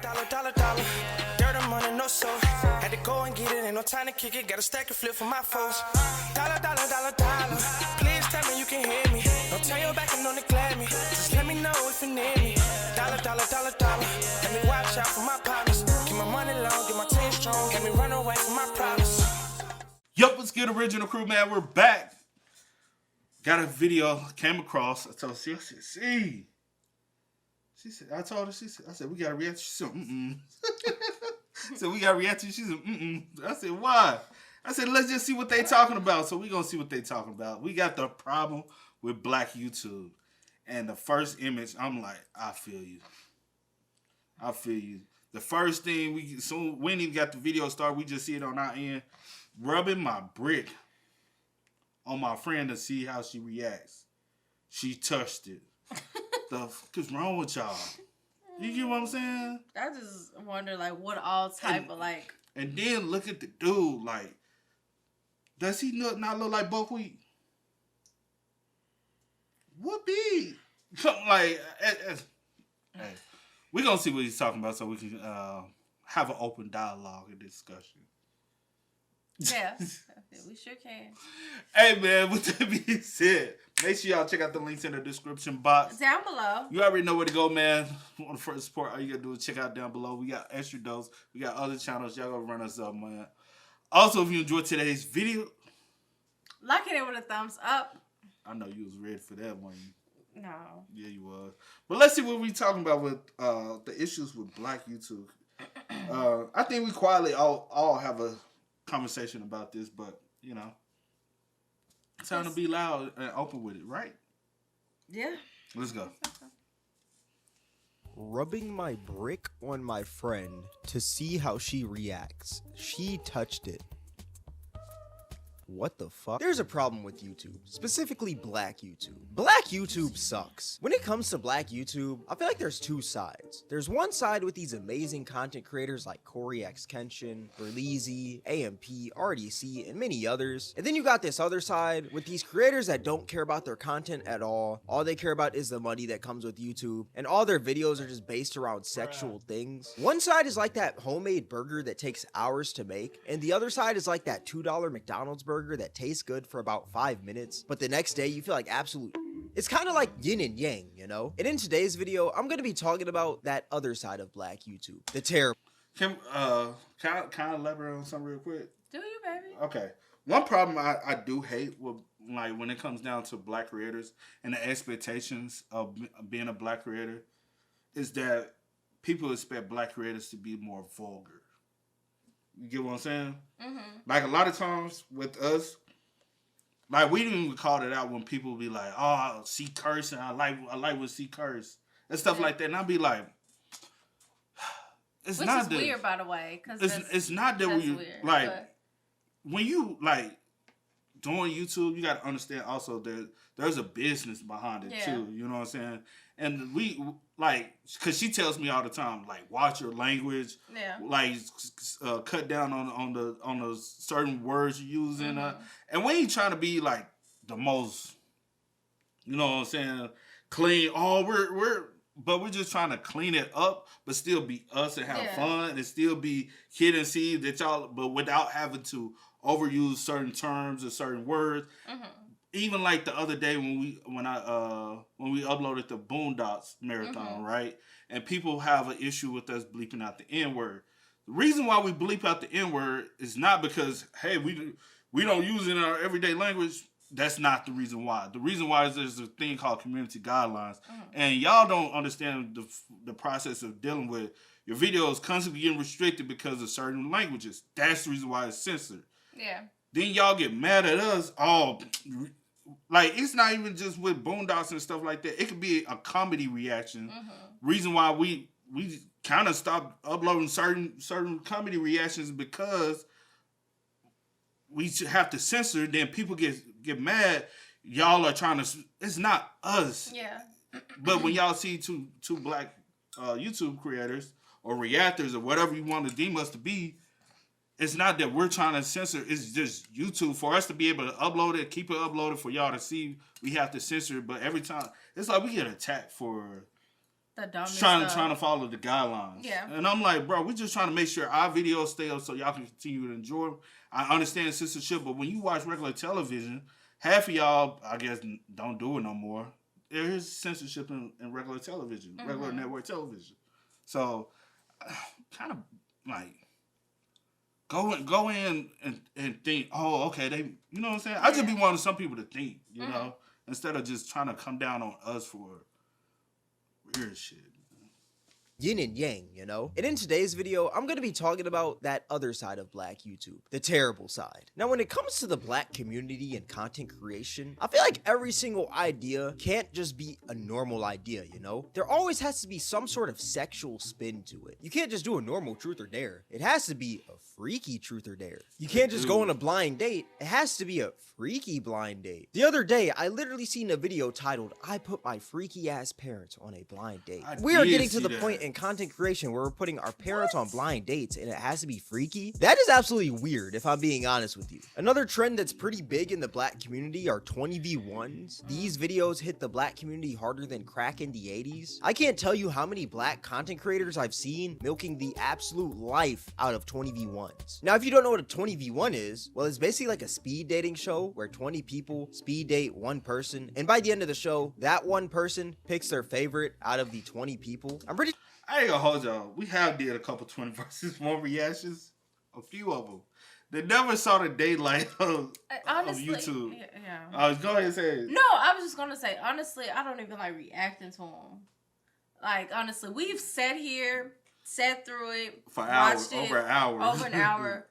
Dollar. Dirt and money, no soul. Had to go and get it, ain't no time to kick it. Got a stack and flip for my foes. Dollar. Please tell me you can hear me. Don't turn your back and don't neglect me. Just let me know if you need me. Dollar. Let me watch out for my partners. Keep my money long, get my team strong. Let me run away from my problems. Yup, what's good, original crew, man? We're back. Got a video, came across. I told her, see. She said, I said, we got to react. She said, said, we got to react. She said, I said, why? I said, let's just see what they talking about. So we going to see what they talking about. We got the problem with black YouTube. And the first image, I'm like, I feel you. The first thing, we ain't even got the video started. We just see it on our end. Rubbing my brick on my friend to see how she reacts. She touched it. The fuck is wrong with y'all? You get what I'm saying? I just wonder, like, what all type of, like... And then look at the dude, like, does he not look like buckwheat? Whoopee! Like, hey, we're going to see what he's talking about so we can have an open dialogue and discussion. Yeah, we sure can. Hey, man, with that being said, make sure y'all check out the links in the description box. Down below. You already know where to go, man. On the first support, all you got to do is check out down below. We got extra dose. We got other channels. Y'all going to run us up, man. Also, if you enjoyed today's video, like it with a thumbs up. I know you was ready for that one. No. Yeah, you was. But let's see what we talking about with the issues with black YouTube. I think we quietly all have a conversation about this, but you know, it's time to be loud and open with it, right? Yeah. Let's go. Rubbing my brick on my friend to see how she reacts. She touched it. What the fuck? There's a problem with YouTube, specifically black YouTube. Black YouTube sucks. When it comes to black YouTube, I feel like there's two sides. There's one side with these amazing content creators like Corey X Kenshin, Berleezy, AMP, RDC, and many others. And then you got this other side with these creators that don't care about their content at all. All they care about is the money that comes with YouTube, and all their videos are just based around sexual things. One side is like that homemade burger that takes hours to make, and the other side is like that $2 McDonald's burger that tastes good for about 5 minutes, but the next day you feel like absolute. It's kind of like yin and yang, you know? And in today's video, I'm going to be talking about that other side of black YouTube. The terrible. Can I elaborate on something real quick? Do you, baby? Okay. One problem I do hate with, like, when it comes down to black creators and the expectations of being a black creator is that people expect black creators to be more vulgar. You get what I'm saying? Mm-hmm. Like, a lot of times with us, like, we didn't even call it out when people be like, oh, C curse, and I like when C curse, and stuff like that. And I'll be like, it's Which not is that, weird, by the way. Cause it's not that we, weird, like, but when you, like, doing YouTube, you got to understand also there's a business behind it, too. You know what I'm saying? And we, like, because she tells me all the time, like, watch your language. Yeah. Like, cut down on the certain words you're using. And we ain't trying to be, like, the most, you know what I'm saying, clean. Oh, but we're just trying to clean it up, but still be us and have fun and still be kid and see that y'all, but without having to overuse certain terms or certain words. Mm-hmm. Even like the other day when we uploaded the Boondocks marathon, right? And people have an issue with us bleeping out the N-word. The reason why we bleep out the N-word is not because, hey, we don't use it in our everyday language. That's not the reason why. The reason why is there's a thing called community guidelines. And y'all don't understand the process of dealing with your videos constantly getting restricted because of certain languages. That's the reason why it's censored. Yeah. Then y'all get mad at us. Oh, like, it's not even just with Boondocks and stuff like that. It could be a comedy reaction. Reason why we kind of stopped uploading certain comedy reactions because we have to censor. Then people get mad. Y'all are trying to. It's not us. Yeah. But when y'all see two black YouTube creators or reactors or whatever you want to deem us to be, it's not that we're trying to censor. It's just YouTube. For us to be able to upload it, keep it uploaded for y'all to see, we have to censor it. But every time, it's like we get attacked for The dumbest trying stuff. to follow the guidelines. Yeah. And I'm like, bro, we're just trying to make sure our videos stay up so y'all can continue to enjoy them. I understand censorship, but when you watch regular television, half of y'all, I guess, don't do it no more. There is censorship in regular television, regular network television. So, kind of like, go in and think, oh, okay, they, you know what I'm saying? I just be wanting some people to think, you know, instead of just trying to come down on us for weird shit. Yin and yang, you know? And in today's video, I'm gonna be talking about that other side of Black YouTube, the terrible side. Now, when it comes to the Black community and content creation, I feel like every single idea can't just be a normal idea, you know? There always has to be some sort of sexual spin to it. You can't just do a normal truth or dare. It has to be a freaky truth or dare. You can't just go on a blind date. It has to be a freaky blind date. The other day, I literally seen a video titled, "I put my freaky ass parents on a blind date." We are getting to the point in content creation where we're putting our parents on blind dates and it has to be freaky. That is absolutely weird, if I'm being honest with you. Another trend that's pretty big in the Black community are 20v1s. These videos hit the Black community harder than crack in the 80s. I can't tell you how many Black content creators I've seen milking the absolute life out of 20v1s. Now, if you don't know what a 20v1 is, well, it's basically like a speed dating show where 20 people speed date one person, and by the end of the show, that one person picks their favorite out of the 20 people. I ain't gonna hold y'all. We have did a couple 20 versus 1 reactions. A few of them. They never saw the daylight of YouTube. Yeah. Go ahead and say it. No, I was just gonna say, honestly, I don't even like reacting to them. Like, honestly, we've sat through it for hours, over an hour,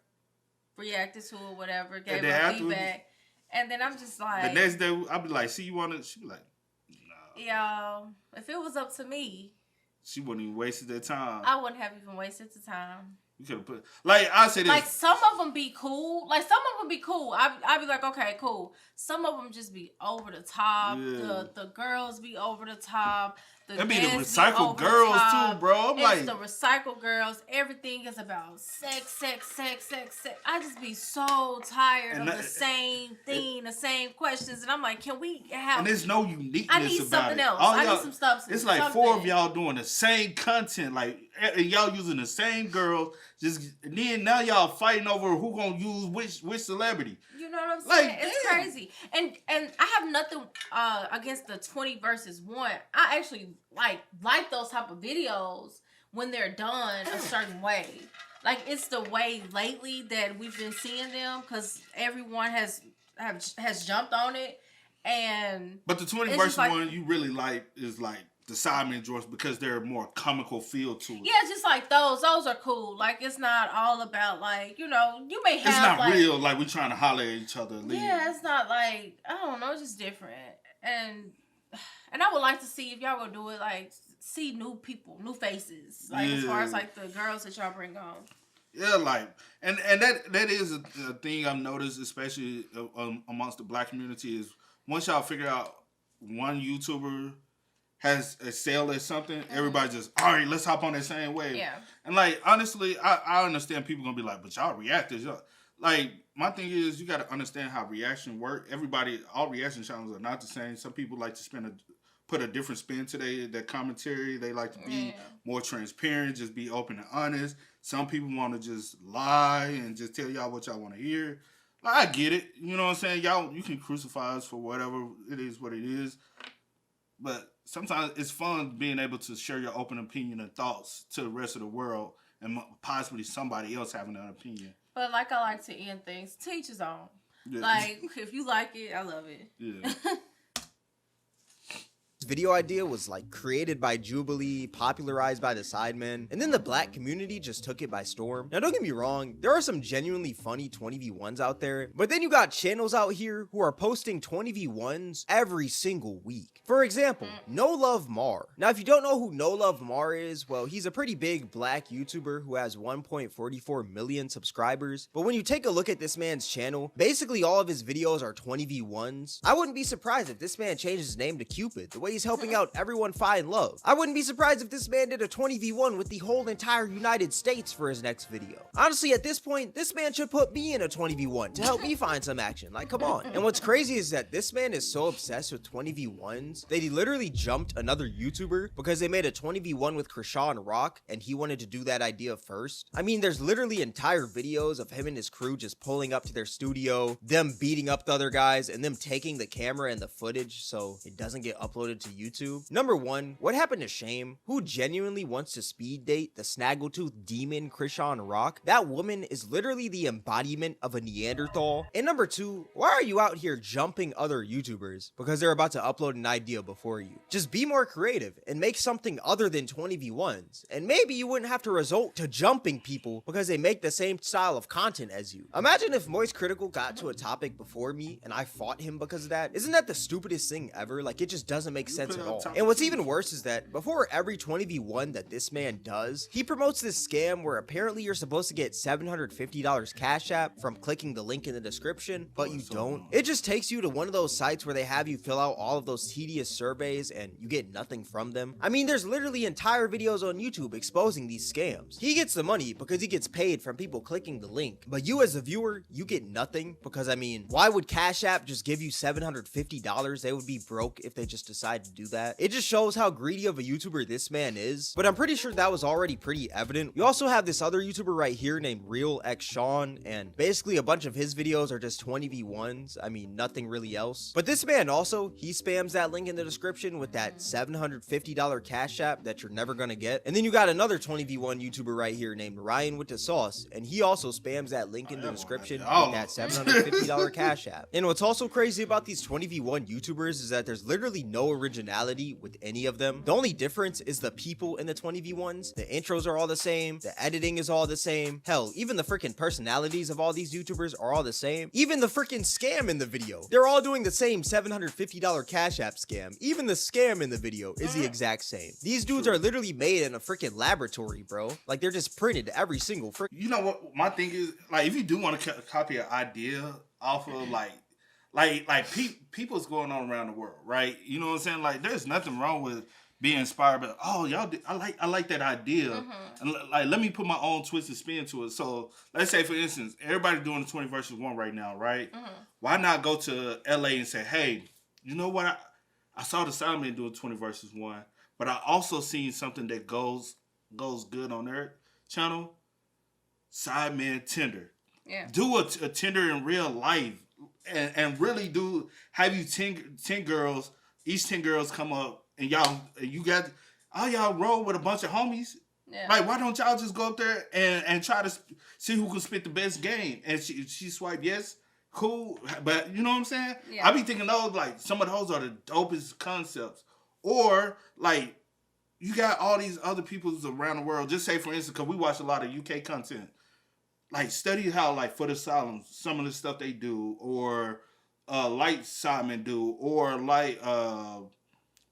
reacted to it, whatever, gave her feedback, and then I'm just like, the next day I'll be like, "See, you want to?" She be like, "No." Yo, if it was up to me, she wouldn't even wasted their time. I wouldn't have even wasted the time. You could have put, like, I say this. Like, some of them be cool. I'd be like, okay, cool. Some of them just be over the top. Yeah. The girls be over the top. It be the recycled girls too, bro. It's the recycled girls. Everything is about sex. I just be so tired of the same thing, the same questions, and I'm like, can we have? And there's no uniqueness. I need about something it. else. I need some stuff. It's like 4 of y'all doing the same content, like y'all using the same girls. Now y'all fighting over who gonna use which celebrity. You know what I'm saying? Like, it's crazy. And I have nothing against the 20 versus 1. I actually like those type of videos when they're done a certain way. Like, it's the way lately that we've been seeing them because everyone has jumped on it. But the 20 versus 1 you really like is like the Sidemen joints because they're more comical feel to it. Yeah, just like those. Those are cool. Like, it's not all about, like, you know, you may have, it's not like, real, like we trying to holler at each other. Yeah, it's not like, I don't know, it's just different. And I would like to see, if y'all gonna do it, like, see new people, new faces. Like, as far as, like, the girls that y'all bring on. Yeah, like, and that is a thing I've noticed, especially amongst the Black community, is once y'all figure out one YouTuber has excelled at something, everybody just, all right, let's hop on that same wave. Yeah. And, like, honestly, I understand people gonna be like, but y'all reactors. Like, my thing is, you got to understand how reaction work. All reaction channels are not the same. Some people like to put a different spin to their commentary. They like to be more transparent, just be open and honest. Some people want to just lie and just tell y'all what y'all want to hear. Like, I get it. You know what I'm saying? Y'all, you can crucify us for whatever it is, what it is. But sometimes it's fun being able to share your open opinion and thoughts to the rest of the world and possibly somebody else having an opinion. But like I like to end things, teach his own. Yeah. Like, if you like it, I love it. Yeah. This video idea was like created by Jubilee, popularized by the Sidemen, and then the Black community just took it by storm. Now, don't get me wrong, there are some genuinely funny 20v1s out there, but then you got channels out here who are posting 20v1s every single week. For example, No Love Mar. Now, if you don't know who No Love Mar is, well, he's a pretty big Black YouTuber who has 1.44 million subscribers, but when you take a look at this man's channel, basically all of his videos are 20v1s. I wouldn't be surprised if this man changed his name to Cupid. The way apparently he's helping out everyone find love. I wouldn't be surprised if this man did a 20v1 with the whole entire United States for his next video. Honestly, at this point, this man should put me in a 20v1 to help me find some action. Like, come on. And what's crazy is that this man is so obsessed with 20v1s that he literally jumped another YouTuber because they made a 20v1 with Krishan Rock and he wanted to do that idea first. I mean, there's literally entire videos of him and his crew just pulling up to their studio, them beating up the other guys, and them taking the camera and the footage so it doesn't get uploaded to YouTube. Number one, what happened to Shame? Who genuinely wants to speed date the snaggletooth demon Krishan Rock? That woman is literally the embodiment of a Neanderthal. And number two, why are you out here jumping other YouTubers because they're about to upload an idea before you? Just be more creative and make something other than 20v1s, and maybe you wouldn't have to resort to jumping people because they make the same style of content as you. Imagine if Moist Critical got to a topic before me and I fought him because of that. Isn't that the stupidest thing ever? Like, it just doesn't make sense at all. And what's even worse is that before every 20v1 that this man does, he promotes this scam where apparently you're supposed to get $750 Cash App from clicking the link in the description, but you don't. It just takes you to one of those sites where they have you fill out all of those tedious surveys and you get nothing from them. I mean, there's literally entire videos on YouTube exposing these scams. He gets the money because he gets paid from people clicking the link, but you as a viewer, you get nothing because, I mean, why would Cash App just give you $750? They would be broke if they just decide to do that. It just shows how greedy of a YouTuber this man is, but I'm pretty sure that was already pretty evident. We also have this other YouTuber right here named Real X Sean, and basically a bunch of his videos are just 20v1s. I mean, nothing really else. But this man also, he spams that link in the description with that $750 Cash App that you're never gonna get. And then you got another 20v1 YouTuber right here named Ryan with the Sauce, and he also spams that link in the description with that $750 Cash App. And what's also crazy about these 20v1 YouTubers is that there's literally no originality with any of them. The only difference is the people in the 20v1s. The intros are all the same, the editing is all the same. Hell, even the freaking personalities of all these YouTubers are all the same. Even the freaking scam in the video, they're all doing the same $750 Cash App scam. Even the scam in the video is the exact same. These dudes are literally made in a freaking laboratory, bro. Like, they're just printed every single freaking. You know what my thing is? Like, if you do want to copy an idea off of people's going on around the world, right? You know what I'm saying? Like, there's nothing wrong with being inspired, but I like that idea, and like, let me put my own twist and spin to it. So let's say, for instance, everybody doing the 20 versus 1 right now, right? Why not go to LA and say, hey, you know what? I saw the Sidemen doing 20 versus 1, but I also seen something that goes good on their channel. Sidemen Tinder. Yeah. Do a Tinder in real life, and really do have you 10 girls. Each 10 girls come up. And you got all y'all roll with a bunch of homies. Yeah. Like, why don't y'all just go up there and try to see who can spit the best game? And she swipe yes, cool. But you know what I'm saying? Yeah. I be thinking those, like, some of those are the dopest concepts. Or, like, you got all these other people around the world. Just say, for instance, because we watch a lot of UK content. Like, study how, like, Foot Asylum, some of the stuff they do, or like Simon do, or like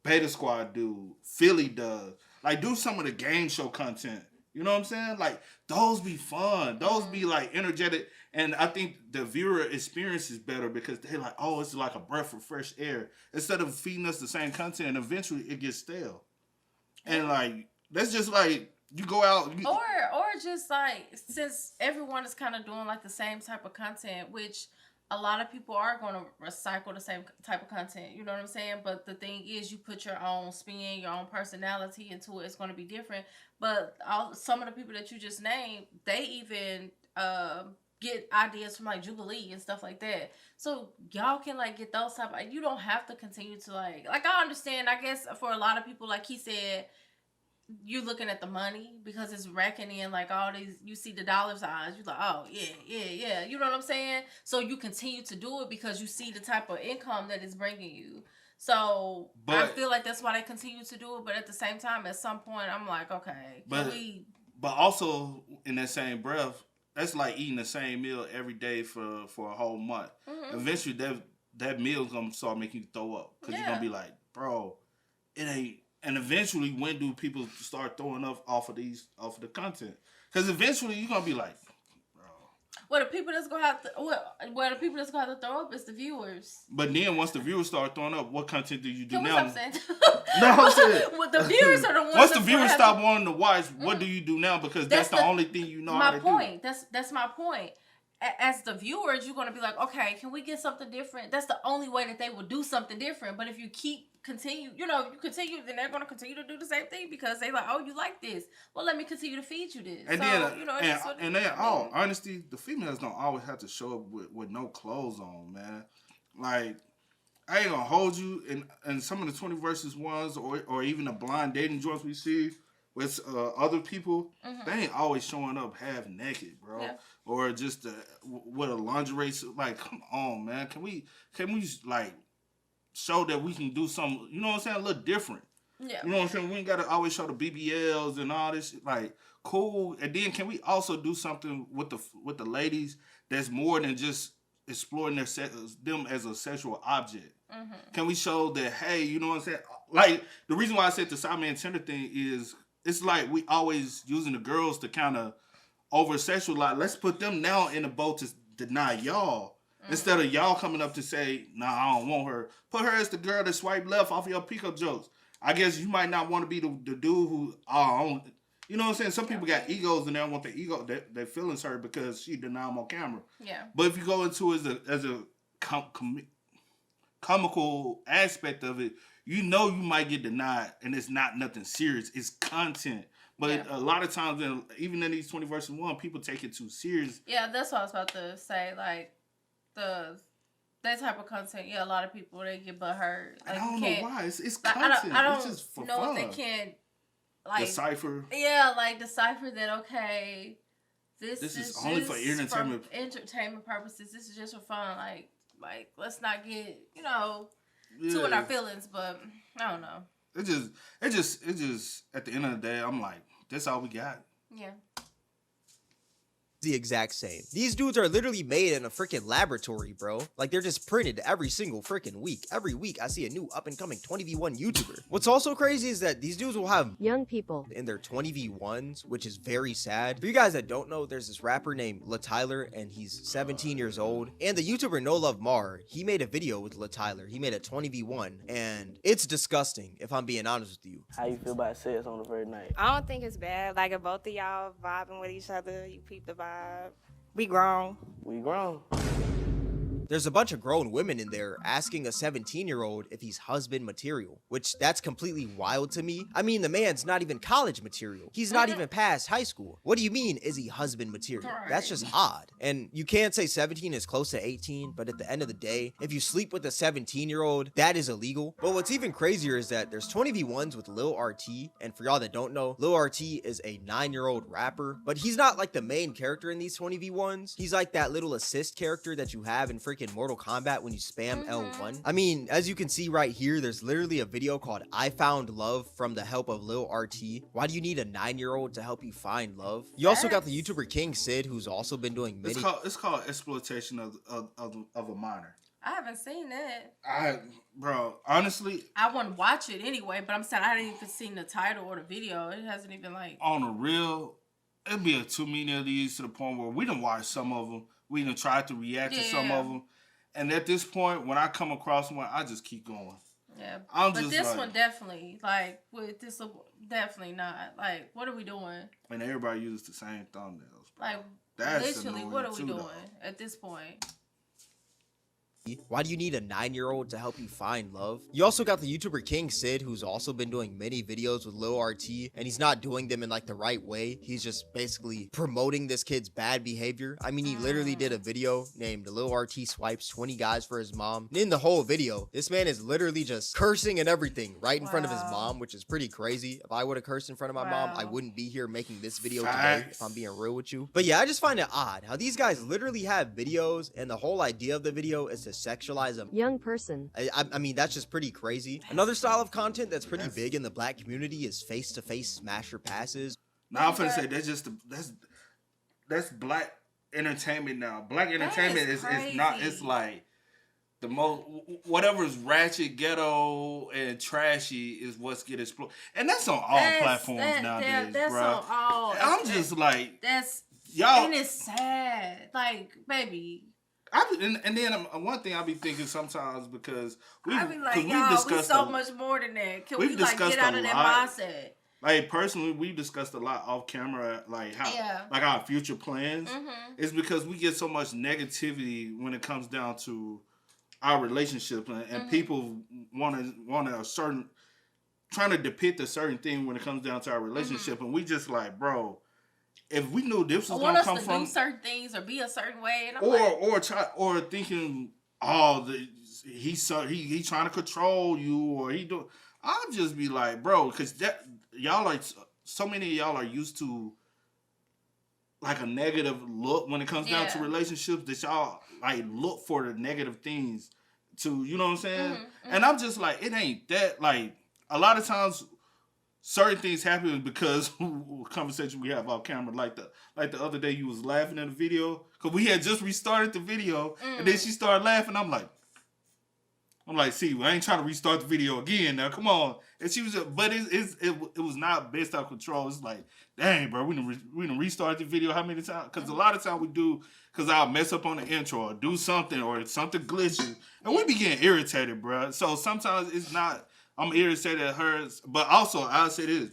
Beta Squad do, Philly does. Like, do some of the game show content. You know what I'm saying? Like, those be fun. Those be, like, energetic. And I think the viewer experience is better because they're like, oh, it's like a breath of fresh air. Instead of feeding us the same content, and eventually it gets stale. And, like, that's just, like, you go out. Or just, like, since everyone is kind of doing, like, the same type of content, which a lot of people are going to recycle the same type of content, you know what I'm saying? But the thing is, you put your own spin, your own personality into it, it's going to be different. But some of the people that you just named, they even get ideas from, like, Jubilee and stuff like that. So y'all can, like, get those type of, you don't have to continue to, like I understand, I guess, for a lot of people, like he said, you're looking at the money because it's racking in, like, all these, you see the dollar signs, you're like, oh, yeah, you know what I'm saying? So you continue to do it because you see the type of income that it's bringing you. So I feel like that's why they continue to do it, but at the same time, at some point, I'm like, okay, but also, in that same breath, that's like eating the same meal every day for a whole month. Eventually, that meal's going to start making you throw up because you're going to be like, bro, it ain't. And eventually, when do people start throwing up off of the content? Because eventually, you're going to be like, bro. Well, the people that's gonna have to the people that's gonna have to throw up is the viewers. But then once the viewers start throwing up, what content do you do Can we now? stop saying? No, I'm saying. Well, the viewers are the ones. Once the viewers stop wanting to watch, what do you do now? Because that's the only thing you know how to point. do. That's my point. As the viewers, you're gonna be like, okay, can we get something different? That's the only way that they will do something different. But if you continue, then they're gonna continue to do the same thing because they like, oh, you like this. Well, let me continue to feed you this. And so, then, and then, all honesty, the females don't always have to show up with no clothes on, man. Like, I ain't gonna hold you. And some of the 20 versus ones, or even the blind dating joints we see with other people, they ain't always showing up half naked, bro. Yeah. Or just with a lingerie suit. Like, come on, man. Can we like show that we can do something? You know what I'm saying? A little different. Yeah. You know what I'm saying? We ain't gotta always show the BBLs and all this. Like, cool. And then can we also do something with the ladies that's more than just exploring them as a sexual object? Can we show that, hey, you know what I'm saying? Like, the reason why I said the Sideman Tender thing is it's like we always using the girls to kind of over sexualize. Let's put them now in the boat to deny y'all. Instead of y'all coming up to say, nah, I don't want her. Put her as the girl that swipe left off your pickup jokes. I guess you might not want to be the dude who, you know what I'm saying? Some people got egos and they don't want their ego, their feelings hurt because she deny them on camera. Yeah. But if you go into it as a comical aspect of it, you know you might get denied and it's not nothing serious. It's content. But a lot of times, even in these 20 versus 1, people take it too serious. Yeah, that's what I was about to say. Like, that type of content, a lot of people, they get butthurt. Like, I don't know why. It's like, content. I don't it's just for know fun. if they can't, like... Decipher. Yeah, like, decipher that, okay, this is only for entertainment. For entertainment purposes. This is just for fun. Like let's not get, too in our feelings, but I don't know. It just, at the end of the day, I'm like, that's all we got. Yeah. The exact same. These dudes are literally made in a freaking laboratory, bro. Like, they're just printed every single freaking week. Every week, I see a new up-and-coming 20v1 YouTuber. What's also crazy is that these dudes will have young people in their 20v1s, which is very sad. For you guys that don't know, there's this rapper named LaTyler, and he's 17 years old. And the YouTuber No Love Mar, he made a video with LaTyler. He made a 20v1, and it's disgusting, if I'm being honest with you. How you feel about sex on the first night? I don't think it's bad. Like, if both of y'all vibing with each other, you peep the vibe. We grown. We grown. There's a bunch of grown women in there asking a 17-year-old if he's husband material, which that's completely wild to me. I mean, the man's not even college material. He's not even past high school. What do you mean, is he husband material? That's just odd. And you can't say 17 is close to 18, but at the end of the day, if you sleep with a 17-year-old, that is illegal. But what's even crazier is that there's 20v1s with Lil RT, and for y'all that don't know, Lil RT is a 9-year-old rapper, but he's not like the main character in these 20v1s. He's like that little assist character that you have in freaking Mortal Kombat when you spam L1. I mean, as you can see right here, there's literally a video called I Found Love from the help of Lil RT. Why do you need a 9-year-old to help you find love? You also got the YouTuber King Sid, who's also been doing many... It's called exploitation of a minor. I haven't seen that. Bro, honestly... I want to watch it anyway, but I'm saying I haven't even seen the title or the video. It hasn't even, like... On the real, it'd be too many of these to the point where we done watched some of them. We done tried to react to some of them. And at this point, when I come across one, I just keep going. Yeah. But this one definitely, like, with this, definitely not. Like, what are we doing? And everybody uses the same thumbnails. Bro. Like, that's literally, what are we doing at this point? Why do you need a 9-year-old to help you find love? You also got the YouTuber King Sid, who's also been doing many videos with Lil RT, and he's not doing them in like the right way. He's just basically promoting this kid's bad behavior. I mean, he literally did a video named Lil RT Swipes 20 Guys for His Mom. And in the whole video, this man is literally just cursing and everything right in front of his mom, which is pretty crazy. If I would have cursed in front of my mom, I wouldn't be here making this video today, if I'm being real with you. But yeah, I just find it odd how these guys literally have videos, and the whole idea of the video is to sexualize a young person. I mean, that's just pretty crazy. Another style of content that's pretty big in the black community is face-to-face smasher passes. Now I'm finna say that's black entertainment now. Black entertainment is not, it's like the most, whatever is ratchet, ghetto, and trashy is what's getting explored. And that's on all platforms nowadays, that's bro. On all. I'm just like, that's y'all. And it's sad. Like, baby. And then one thing I be thinking sometimes because I be like, y'all, we so much more than that. Can we like get out of that mindset? Like personally, we discussed a lot off camera, like how, like our future plans. It's because we get so much negativity when it comes down to our relationship, and people want a certain, trying to depict a certain thing when it comes down to our relationship, and we just like, bro, if we knew this was gonna come from do certain things or be a certain way, and or thinking, oh, he's trying to control you, or he do. I'll just be like, bro, because that y'all are so many of y'all are used to like a negative look when it comes down to relationships, that y'all like look for the negative things to, you know what I'm saying? And I'm just like, it ain't that. Like a lot of times, certain things happen because conversation we have off camera, like the other day you was laughing in the video because we had just restarted the video, and then she started laughing. I'm like, see, I ain't trying to restart the video again now. Come on. And she was just, but it was not based on control. It's like, dang, bro, we done restart the video how many times? Because a lot of times we do, because I'll mess up on the intro or do something or something glitches, and we be getting irritated, bro. So sometimes it's not, I'm irritated at her, but also I'll say this,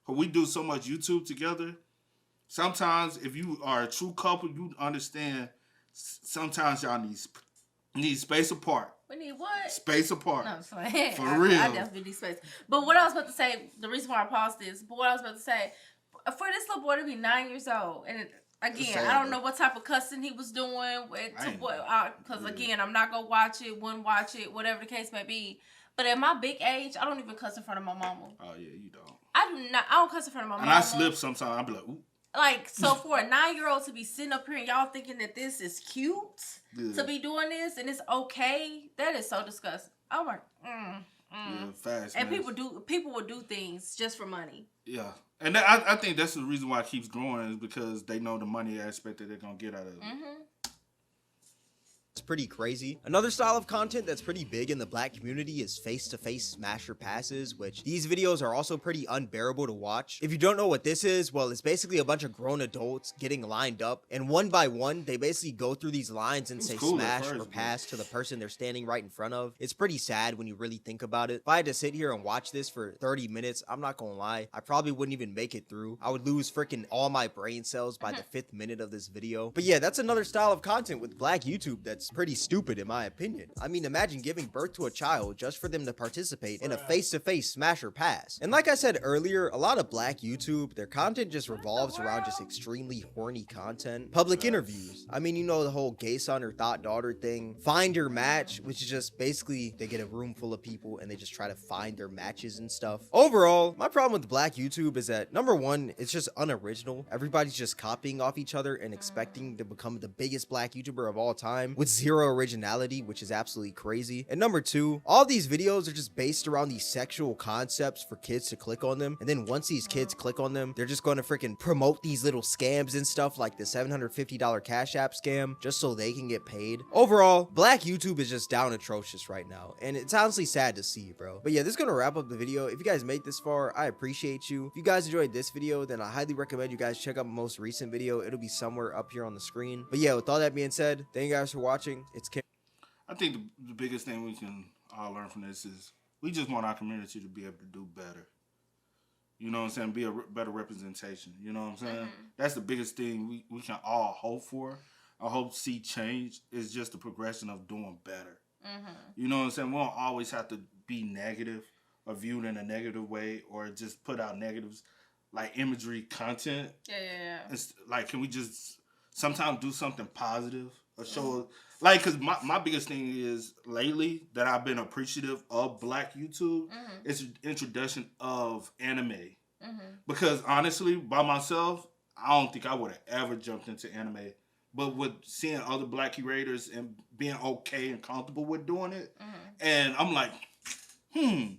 because we do so much YouTube together, sometimes if you are a true couple, you understand sometimes y'all need space apart. We need what? Space apart. No, I'm sorry. For real. I definitely need space. But what I was about to say, the reason why I paused this, but what I was about to say, for this little boy to be 9 years old, and again, I don't know what type of cussing he was doing, because again, I'm not going to watch it, wouldn't watch it, whatever the case may be. But at my big age, I don't even cuss in front of my mama. Oh, yeah, you don't. I don't cuss in front of my mama. And I slip sometimes. I be like, ooh. Like, so for a 9-year-old to be sitting up here and y'all thinking that this is cute to be doing this and it's okay, that is so disgusting. Oh my, Yeah, fast. And people will do things just for money. Yeah, and I think that's the reason why it keeps growing, is because they know the money aspect that they're gonna get out of it. It's pretty crazy. Another style of content that's pretty big in the black community is face-to-face smasher passes, which these videos are also pretty unbearable to watch. If you don't know what this is, well, it's basically a bunch of grown adults getting lined up, and one by one, they basically go through these lines and say smash or pass to the person they're standing right in front of. It's pretty sad when you really think about it. If I had to sit here and watch this for 30 minutes, I'm not gonna lie, I probably wouldn't even make it through. I would lose freaking all my brain cells by the 5th minute of this video. But yeah, that's another style of content with black YouTube that's pretty stupid in my opinion. I mean, imagine giving birth to a child just for them to participate in a face-to-face smasher pass. And like I said earlier, a lot of black YouTube, their content just revolves around just extremely horny content. Public interviews. I mean, you know the whole gay son or thought daughter thing. Find your match, which is just basically they get a room full of people and they just try to find their matches and stuff. Overall, my problem with black YouTube is that number one, it's just unoriginal. Everybody's just copying off each other and expecting to become the biggest black YouTuber of all time with zero originality, which is absolutely crazy. And number two, all these videos are just based around these sexual concepts for kids to click on them, and then once these kids click on them, they're just going to freaking promote these little scams and stuff like the $750 Cash App scam just so they can get paid. Overall, black YouTube is just down atrocious right now, and it's honestly sad to see, bro. But yeah, this is gonna wrap up the video. If you guys made this far, I appreciate you. If you guys enjoyed this video, then I highly recommend you guys check out my most recent video. It'll be somewhere up here on the screen. But yeah, with all that being said, thank you guys for watching. It's Kim. I think the biggest thing we can all learn from this is we just want our community to be able to do better. You know what I'm saying? Be a better representation. You know what I'm saying? That's the biggest thing we can all hope for. I hope to see change is just the progression of doing better. You know what I'm saying? We don't always have to be negative or viewed in a negative way or just put out negatives like imagery content. Yeah. It's like, can we just sometimes do something positive or show like, because my biggest thing is lately that I've been appreciative of black YouTube is the introduction of anime. Because honestly, by myself, I don't think I would have ever jumped into anime. But with seeing other black curators and being okay and comfortable with doing it, and I'm like, let me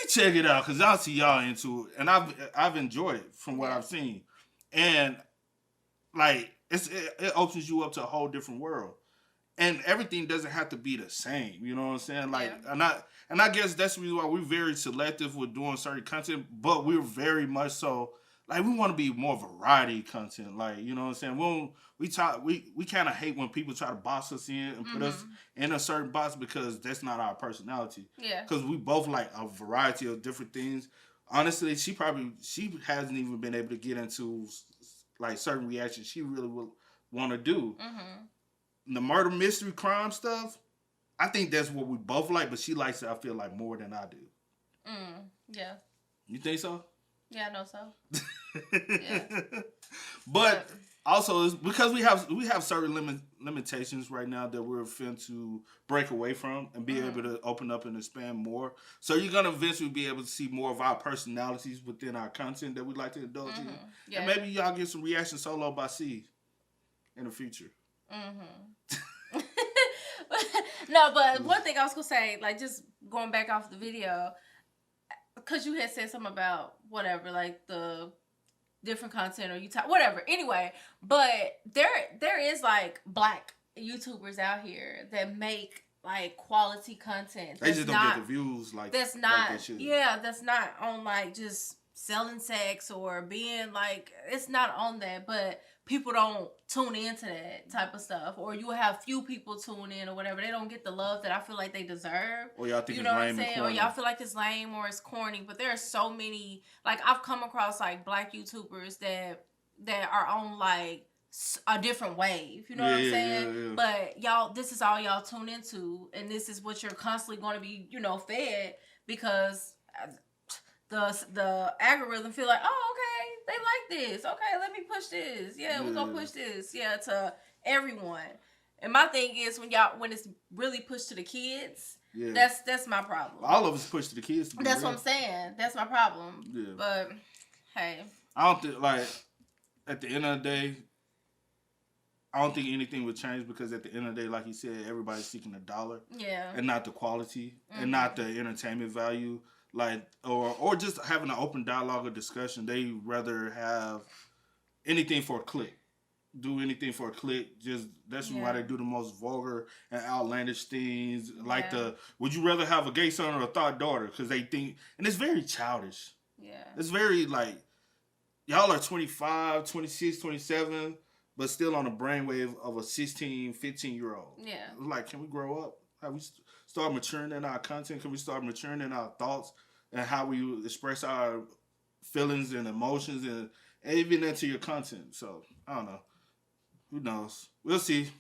check it out because I see y'all into it, and I've enjoyed it from what I've seen, and like it opens you up to a whole different world, and everything doesn't have to be the same. You know what I'm saying? Like, and I guess that's the reason why we're very selective with doing certain content, but we're very much so like we want to be more variety content. Like, you know what I'm saying? We kind of hate when people try to box us in and put us in a certain box because that's not our personality. Yeah. Because we both like a variety of different things. Honestly, she hasn't even been able to get into like certain reactions she really would want to do. Mm-hmm. The murder, mystery, crime stuff, I think that's what we both like, but she likes it, I feel like, more than I do. Yeah. You think so? Yeah, I know so. Yeah. But also, it's because we have certain limitations right now that we're finna to break away from and be able to open up and expand more. So you're gonna eventually be able to see more of our personalities within our content that we like to indulge in. Yeah. And maybe y'all get some reaction solo by C in the future. No, but one thing I was gonna say, like, just going back off the video, because you had said something about whatever, like the different content or you talk whatever. Anyway, but there is like black YouTubers out here that make like quality content. They just don't get the views like that's not like they should. Yeah, that's not on like just selling sex or being like, it's not on that, but people don't tune into that type of stuff, or you have few people tune in or whatever. They don't get the love that I feel like they deserve. Or y'all think you it's know what lame I'm saying? and corny. Or y'all feel like it's lame or it's corny. But there are so many, like I've come across like black YouTubers that are on like a different wave. You know what I'm saying? Yeah. But y'all, this is all y'all tune into, and this is what you're constantly going to be, fed, because the algorithm feel like, oh, okay, they like this. Okay, let me push this. Yeah, we're gonna push this. Yeah, to everyone. And my thing is when it's really pushed to the kids, that's my problem. All of us push to the kids. That's what I'm saying. That's my problem. Yeah. But hey, I don't think, like, at the end of the day, I don't think anything would change, because at the end of the day, like you said, everybody's seeking a dollar. Yeah. And not the quality and not the entertainment value. Like, or just having an open dialogue or discussion. They rather have anything for a click. Do anything for a click. Just that's why they do the most vulgar and outlandish things. Like would you rather have a gay son or a thought daughter? Because they think, and it's very childish. Yeah. It's very like, y'all are 25, 26, 27, but still on the brainwave of a 16, 15-year-old. Yeah. Like, can we grow up? Have we start maturing in our content? Can we start maturing in our thoughts and how we express our feelings and emotions and even into your content? So, I don't know. Who knows? We'll see.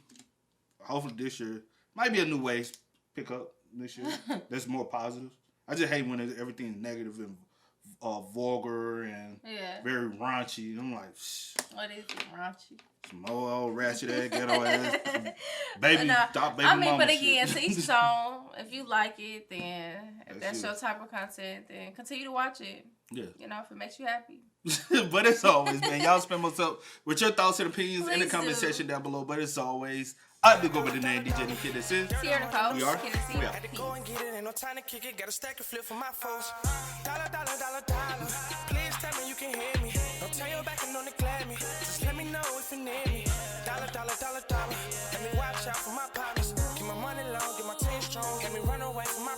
Hopefully this year. Might be a new wave pick up this year. That's more positive. I just hate when everything's negative and vulgar and very raunchy. I'm like, what is it, raunchy? Some old ratchet ass, ghetto ass, baby, stop baby mama but again, shit. to each his own. If you like it, then if that's your type of content, then continue to watch it. Yeah. If it makes you happy. But as always, man, y'all spend most up with your thoughts and opinions in the comment section down below. But as always, I've been going by the name DJ and Kid That's It. Sierra Nicole. We are. We are. Had to go and get it, ain't no time to kick it. Got a stack of flip for my foes. Dollar. Please tell me you can hear me. Don't turn your back and don't neglect me. Just let me know if you need me. Dollar. Let me watch out for my partners. Keep my money long, get my team strong. Let me run away from my